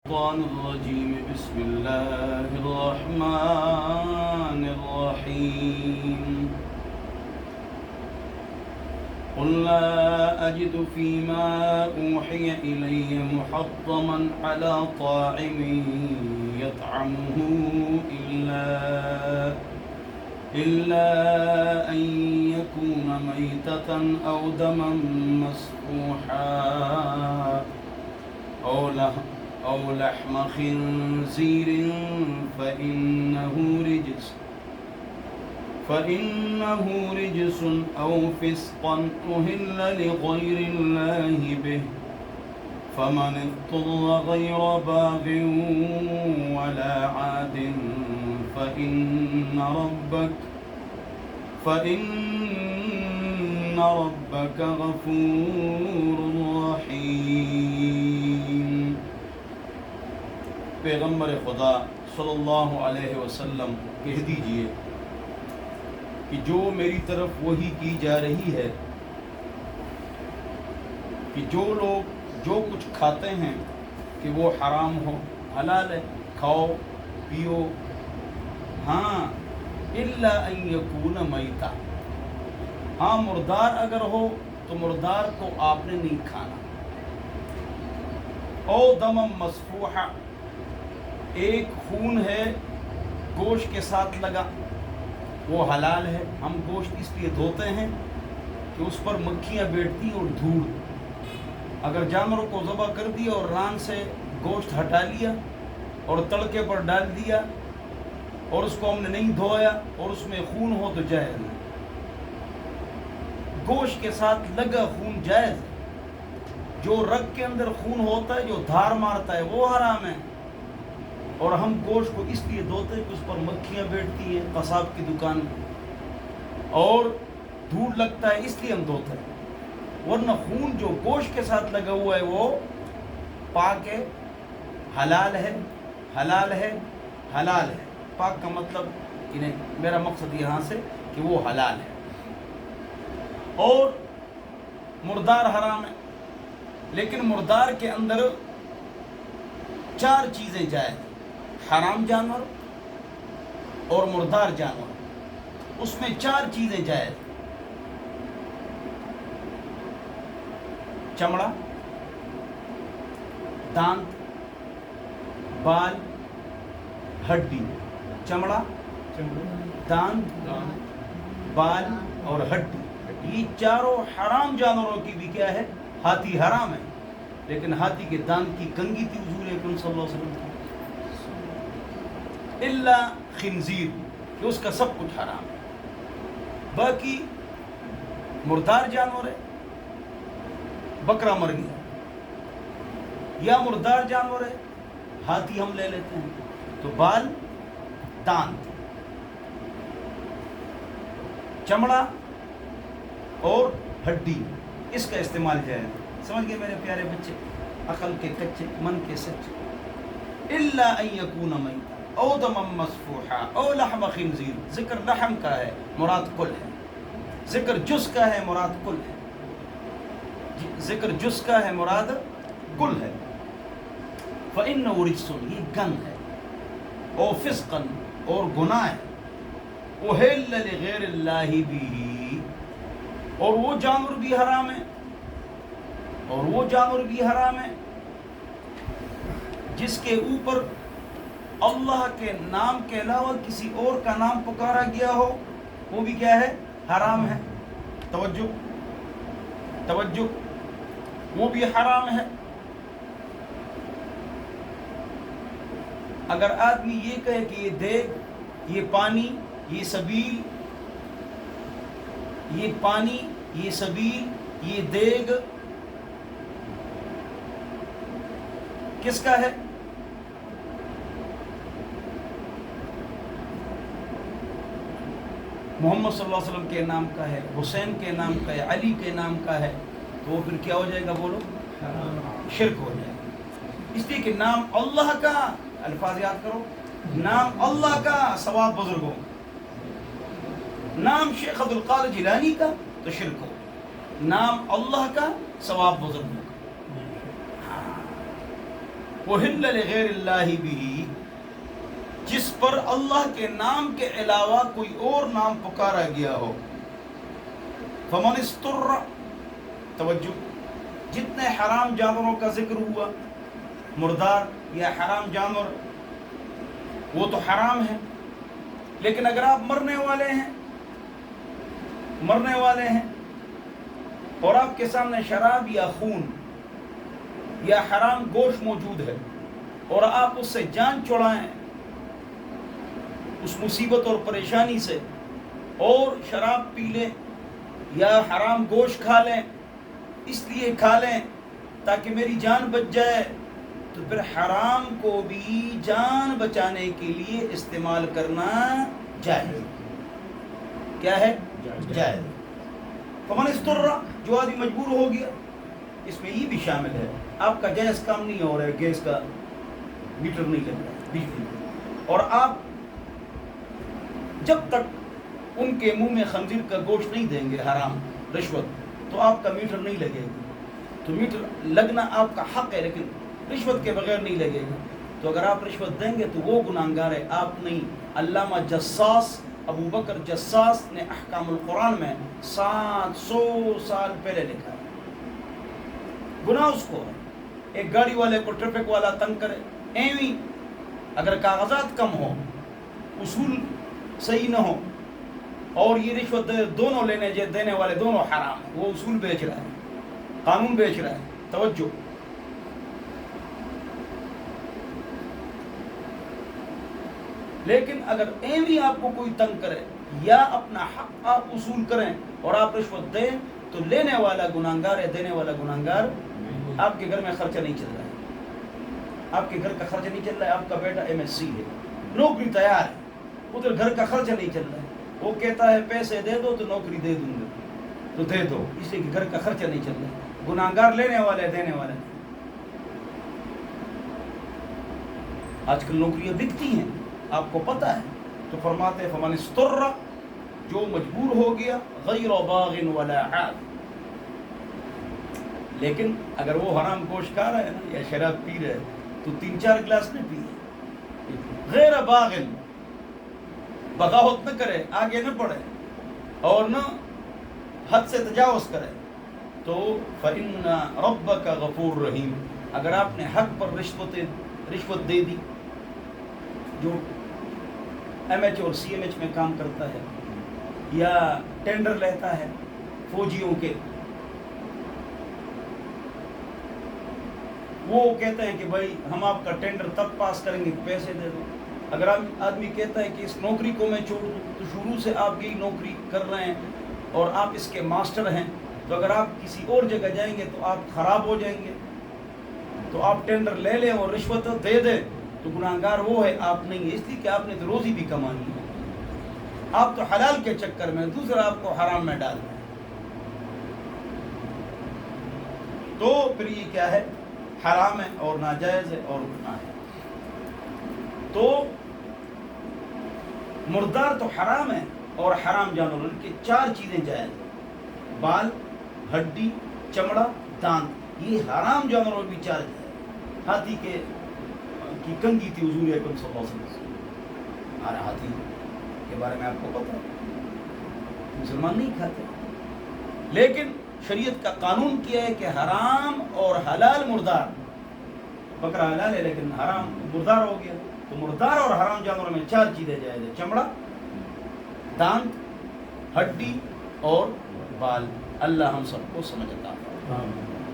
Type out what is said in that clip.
الشيطان الرجيم بسم الله الرحمن الرحيم قل لا أجد فيما أوحي إلي محرما على طاعم يطعمه إلا أن يكون ميتة أو دما مسفوحا أو لحم خنزير فإنه رجس أو فسقا أهل لغير الله به فمن اضطر غير باغ ولا عاد فإن ربك غفور رحیم۔ پیغمبر خدا صلی اللہ علیہ وسلم کہہ دیجئے کہ جو میری طرف وحی کی جا رہی ہے کہ جو لوگ جو کچھ کھاتے ہیں کہ وہ حرام ہو، حلال ہے، کھاؤ پیو، ہاں الا ان یکون میتا، ہاں مردار اگر ہو تو مردار کو آپ نے نہیں کھانا، او دم مسفوحا، ایک خون ہے گوشت کے ساتھ لگا، وہ حلال ہے۔ ہم گوشت اس لیے دھوتے ہیں کہ اس پر مکھیاں بیٹھتی اور دھوڑ، اگر جانوروں کو ذبح کر دیا اور ران سے گوشت ہٹا لیا اور تڑکے پر ڈال دیا اور اس کو ہم نے نہیں دھویا اور اس میں خون ہو تو جائز نہیں، گوشت کے ساتھ لگا خون جائز ہے، جو رگ کے اندر خون ہوتا ہے جو دھار مارتا ہے وہ حرام ہے، اور ہم گوشت کو اس لیے دھوتے ہیں کہ اس پر مکھیاں بیٹھتی ہیں قصاب کی دکان میں اور دھوڑ لگتا ہے اس لیے ہم دھوتے ہیں، ورنہ خون جو گوشت کے ساتھ لگا ہوا ہے وہ پاک ہے، حلال ہے، حلال ہے، حلال ہے۔ پاک کا مطلب میرا مقصد یہاں سے کہ وہ حلال ہے، اور مردار حرام ہے، لیکن مردار کے اندر 4 چیزیں جائز، حرام جانور اور مردار جانور، اس میں 4 چیزیں جائز، چمڑا، دانت، بال، ہڈی، چمڑا، دانت، بال اور ہڈی، یہ چاروں حرام جانوروں کی بھی کیا ہے؟ ہاتھی حرام ہے، لیکن ہاتھی کے دانت کی کنگھی تھی حضور اکرم صلی اللہ علیہ وسلم کی، الا خنزیر کہ اس کا سب کچھ حرام ہے، باقی مردار جانور ہے، بکرا مر گیا یا مردار جانور ہے، ہاتھی ہم لے لیتے ہیں تو بال، دانت، چمڑا اور ہڈی، اس کا استعمال جائے۔ سمجھ گئے میرے پیارے بچے، عقل کے کچے من کے سچے۔ الا ان یکون میتا او دم مسفوحا او لحم خنزیر، ذکر لحم کا ہے مراد کل ہے، ذکر جز کا ہے مراد کل ہے، ذکر جز کا ہے مراد کل ہے۔ فإنه رجس، یہ گند ہے، او فسقا اور گناہ ہے، اہل لغیر اللہ بھی، اور وہ جانور بھی حرام ہے، اور وہ جانور بھی حرام ہے جس کے اوپر اللہ کے نام کے علاوہ کسی اور کا نام پکارا گیا ہو، وہ بھی کیا ہے؟ حرام ہے۔ توجہ توجہ، وہ بھی حرام ہے۔ اگر آدمی یہ کہے کہ یہ دیگ، یہ پانی، یہ سبیل، یہ پانی، یہ سبیل، یہ دیگ کس کا ہے؟ محمد صلی اللہ علیہ وسلم کے نام کا ہے، حسین کے نام کا ہے، علی کے نام کا ہے، تو وہ پھر کیا ہو جائے گا؟ بولو، شرک ہو جائے گا۔ اس لیے کہ نام اللہ کا، الفاظ یاد کرو، نام اللہ کا ثواب بزرگوں، نام شیخ عبد القادر جیلانی کا تو شرک ہو، نام اللہ کا ثواب بزرگوں کا۔ احل لغیر اللہ بھی، جس پر اللہ کے نام کے علاوہ کوئی اور نام پکارا گیا ہو. فمن استر، توجہ، جتنے حرام جانوروں کا ذکر ہوا، مردار یا حرام جانور وہ تو حرام ہے، لیکن اگر آپ مرنے والے ہیں اور آپ کے سامنے شراب یا خون یا حرام گوشت موجود ہے اور آپ اس سے جان چھڑائیں اس مصیبت اور پریشانی سے، اور شراب پی لیں یا حرام گوشت کھا لیں، اس لیے کھا لیں تاکہ میری جان بچ جائے، تو پھر حرام کو بھی جان بچانے کے لیے استعمال کرنا جائز. کیا ہے؟ جائز. فمن استر، جو آدمی مجبور ہو گیا، اس میں یہ بھی شامل ہے آپ کا گیس کام نہیں ہو رہا ہے، گیس کا میٹر نہیں لگ رہا ہے بجلی، اور آپ جب تک ان کے منہ میں خنزیر کا گوشت نہیں دیں گے حرام رشوت، تو آپ کا میٹر نہیں لگے گا. تو میٹر لگنا آپ کا حق ہے، لیکن رشوت کے بغیر نہیں لگے گا. تو اگر آپ رشوت دیں گے تو وہ گناہگار ہے، آپ نہیں. علامہ جساس، ابو بکر جساس نے احکام القرآن میں 700 سال پہلے لکھا ہے. گناہ اس کو ہے، ایک گاڑی والے کو ٹریفک والا تنگ کرے، ایویں اگر کاغذات کم ہو، اصول صحیح نہ ہو، اور یہ رشوت دونوں دینے والے دونوں حرام ہیں. وہ اصول بیچ رہا ہے، قانون بیچ رہا ہے. توجہ، لیکن اگر ایویں آپ کو کوئی تنگ کرے یا اپنا حق آپ اصول کریں اور آپ رشوت دیں، تو لینے والا گناہگار ہے، دینے والا گناہگار. آپ کے گھر میں خرچہ نہیں چل رہا ہے، آپ کے گھر کا خرچہ نہیں چل رہا ہے، آپ کا بیٹا MSc ہے، نوکری تیار ہے، ادھر گھر کا خرچہ نہیں چل رہا ہے، وہ کہتا ہے پیسے دے دو تو نوکری دے دوں گا، تو دے دو، اس لیے کہ گھر کا خرچہ نہیں چل رہا ہے. گناہگار لینے والے، دینے والے. آج کل نوکریاں بکتی ہیں، آپ کو پتہ ہے. تو فرماتے ہیں فمن استر، جو مجبور ہو گیا، غیر باغ ولا عاد. لیکن اگر وہ حرام گوشت کھا رہا ہے نا یا شراب پی رہا ہے تو 3-4 گلاس نہ پیے، غیر باغ، بغاوت نہ کرے، آگے نہ بڑھے اور نہ حد سے تجاوز کرے، تو فإن ربک غفور رحیم. اگر آپ نے حق پر رشوت دے دی، جو MH اور CMH میں کام کرتا ہے یا ٹینڈر لیتا ہے فوجیوں کے، وہ کہتے ہیں کہ بھائی ہم آپ کا ٹینڈر تب پاس کریں گے کہ پیسے دے دو. اگر آدمی کہتا ہے کہ اس نوکری کو میں چھوڑ دوں، تو شروع سے آپ یہی نوکری کر رہے ہیں اور آپ اس کے ماسٹر ہیں، تو اگر آپ کسی اور جگہ جائیں گے تو آپ خراب ہو جائیں گے. تو آپ ٹینڈر لے لیں اور رشوت دے دیں تو گناہگار وہ ہے، آپ نہیں ہے، اس لیے کہ آپ نے تو روزی بھی کمانی ہے. آپ تو حلال کے چکر میں، دوسرا آپ کو حرام میں ڈال دیں. تو پھر یہ کیا ہے؟ حرام ہے اور ناجائز ہے اور گناہ ہے. تو مردار تو حرام ہے، اور حرام جانور ان کی 4 چیزیں جائز ہیں: بال، ہڈی، چمڑا، دانت. یہ حرام جانوروں بھی 4 جائز. ہاتھی کی کنگھی تھی حضور اکرم صلی اللہ علیہ وسلم. ہاتھی کے بارے میں آپ کو پتہ ہے، مسلمان نہیں کھاتے، لیکن شریعت کا قانون کیا ہے کہ حرام اور حلال مردار. بکرا حلال ہے لیکن حرام مردار ہو گیا. تو مردار اور حرام جانوروں میں 4 چیزیں جائز ہیں: چمڑا، دانت، ہڈی اور بال. اللہ ہم سب کو سمجھ عطا فرمائے.